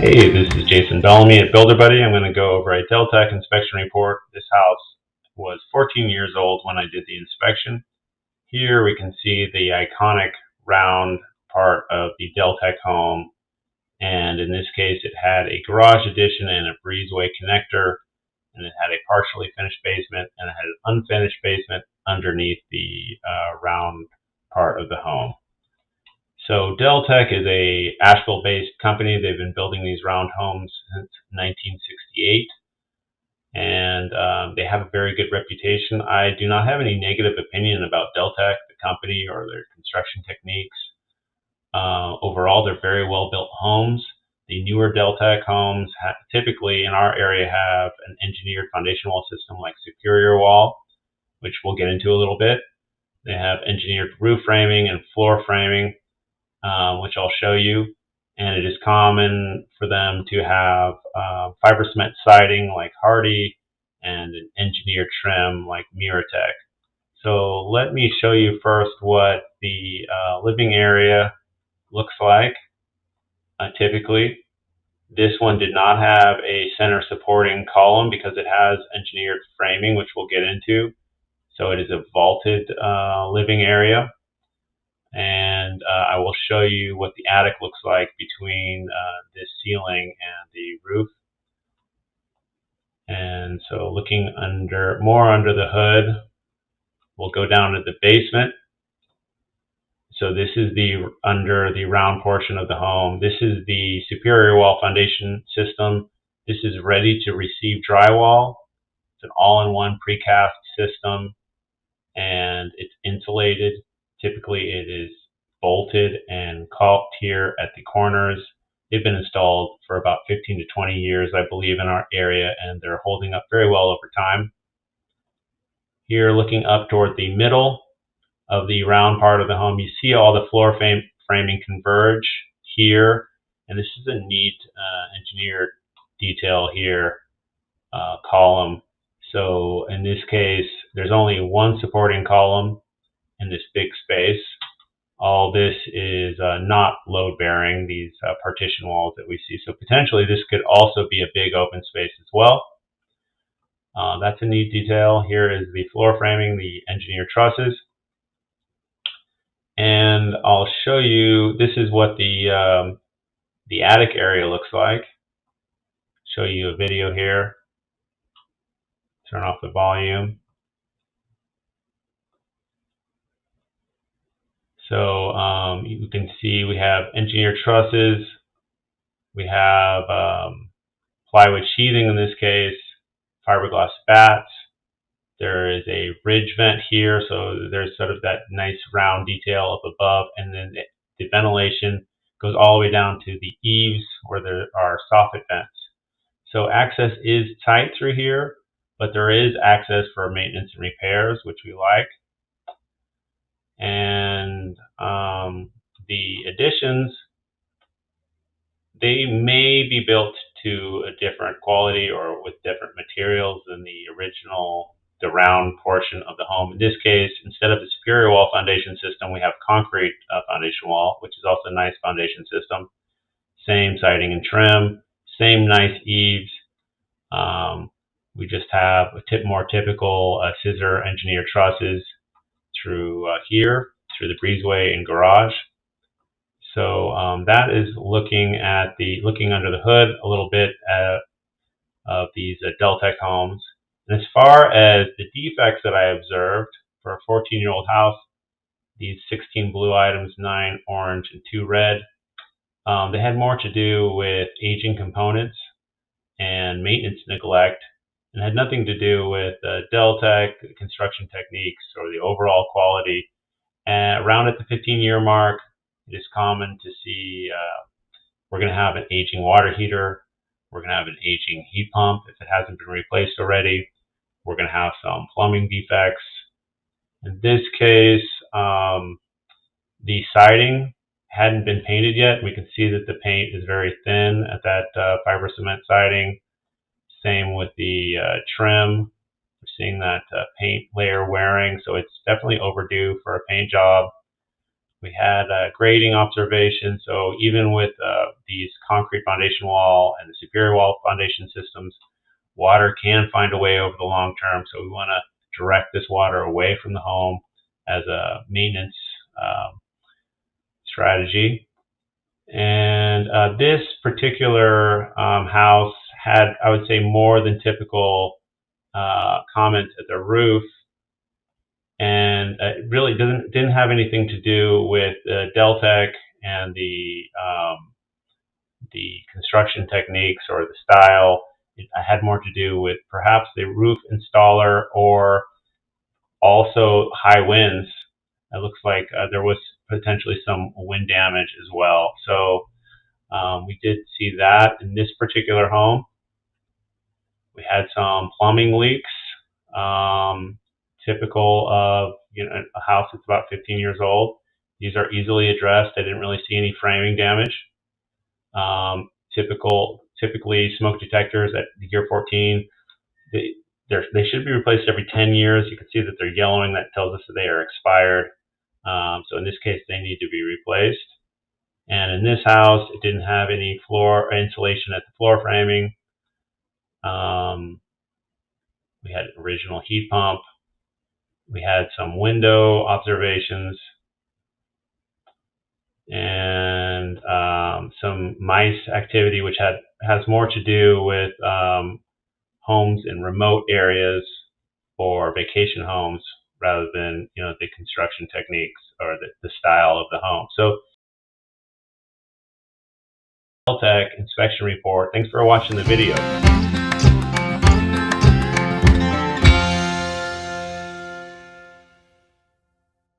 Hey, this is Jason Bellamy at Builder Buddy. I'm going to go over a Deltec inspection report. This house was 14 years old when I did the inspection. Here we can see the iconic round part of the Deltec home, and in this case it had a garage addition and a breezeway connector, and it had a partially finished basement, and it had an unfinished basement underneath the round part of the home. So Deltec is a Asheville-based company. They've been building these round homes since 1968, and they have a very good reputation. I do not have any negative opinion about Deltec, the company, or their construction techniques. Overall, they're very well-built homes. The newer Deltec homes typically in our area have an engineered foundation wall system like Superior Wall, which we'll get into a little bit. They have engineered roof framing and floor framing, which I'll show you, and it is common for them to have fiber cement siding like Hardy and an engineered trim like Miratec. So let me show you first what the living area looks like. Typically, this one did not have a center supporting column because it has engineered framing, which we'll get into. So it is a vaulted living area. And I will show you what the attic looks like between this ceiling and the roof. And so looking more under the hood, we'll go down to the basement. So this is under the round portion of the home. This is the Superior Wall foundation system. This is ready to receive drywall. It's an all-in-one precast system, and it's insulated. Typically it is bolted and caulked here at the corners. They've been installed for about 15 to 20 years, I believe, in our area, and they're holding up very well over time. Here, looking up toward the middle of the round part of the home, you see all the floor framing converge here, and this is a neat engineered detail here, column. So in this case, there's only one supporting column in this big space. All this is not load bearing, these partition walls that we see. So potentially this could also be a big open space as well. That's a neat detail. Here is the floor framing, the engineered trusses. And I'll show you, this is what the attic area looks like. Show you a video here. Turn off the volume. So you can see we have engineered trusses. We have plywood sheathing in this case, fiberglass bats. There is a ridge vent here, so there's sort of that nice round detail up above, and then the ventilation goes all the way down to the eaves where there are soffit vents. So access is tight through here, but there is access for maintenance and repairs, which we like. And the additions, they may be built to a different quality or with different materials than the original, the round portion of the home. In this case, instead of the Superior Wall foundation system, we have concrete foundation wall, which is also a nice foundation system. Same siding and trim, same nice eaves. We just have a more typical scissor engineered trusses through here, through the breezeway and garage. So that is looking under the hood a little bit of these Deltec homes. And as far as the defects that I observed for a 14-year-old house, these 16 blue items, 9 orange and 2 red, they had more to do with aging components and maintenance neglect, and had nothing to do with Deltec construction techniques or the overall quality. Around at the 15-year mark, it is common to see we're going to have an aging water heater. We're going to have an aging heat pump if it hasn't been replaced already. We're going to have some plumbing defects. In this case, the siding hadn't been painted yet. We can see that the paint is very thin at that fiber cement siding. Same with the trim. We're seeing that paint layer wearing, so it's definitely overdue for a paint job. We had grading observations, so even with these concrete foundation wall and the superior wall foundation systems, water can find a way over the long term, so we want to direct this water away from the home as a maintenance strategy. And this particular house had, I would say, more than typical comments at the roof, and it really didn't have anything to do with Deltec and the construction techniques or the style. It had more to do with perhaps the roof installer or also high winds. It looks like there was potentially some wind damage as well. So we did see that in this particular home. We had some plumbing leaks, typical of a house that's about 15 years old. These are easily addressed. I didn't really see any framing damage. Typically smoke detectors at year 14, they should be replaced every 10 years. You can see that they're yellowing. That tells us that they are expired. So in this case, they need to be replaced. And in this house, it didn't have any floor insulation at the floor framing. We had an original heat pump. We had some window observations and some mice activity, which has more to do with homes in remote areas or vacation homes rather than the construction techniques or the style of the home. So Deltec inspection report. Thanks for watching the video.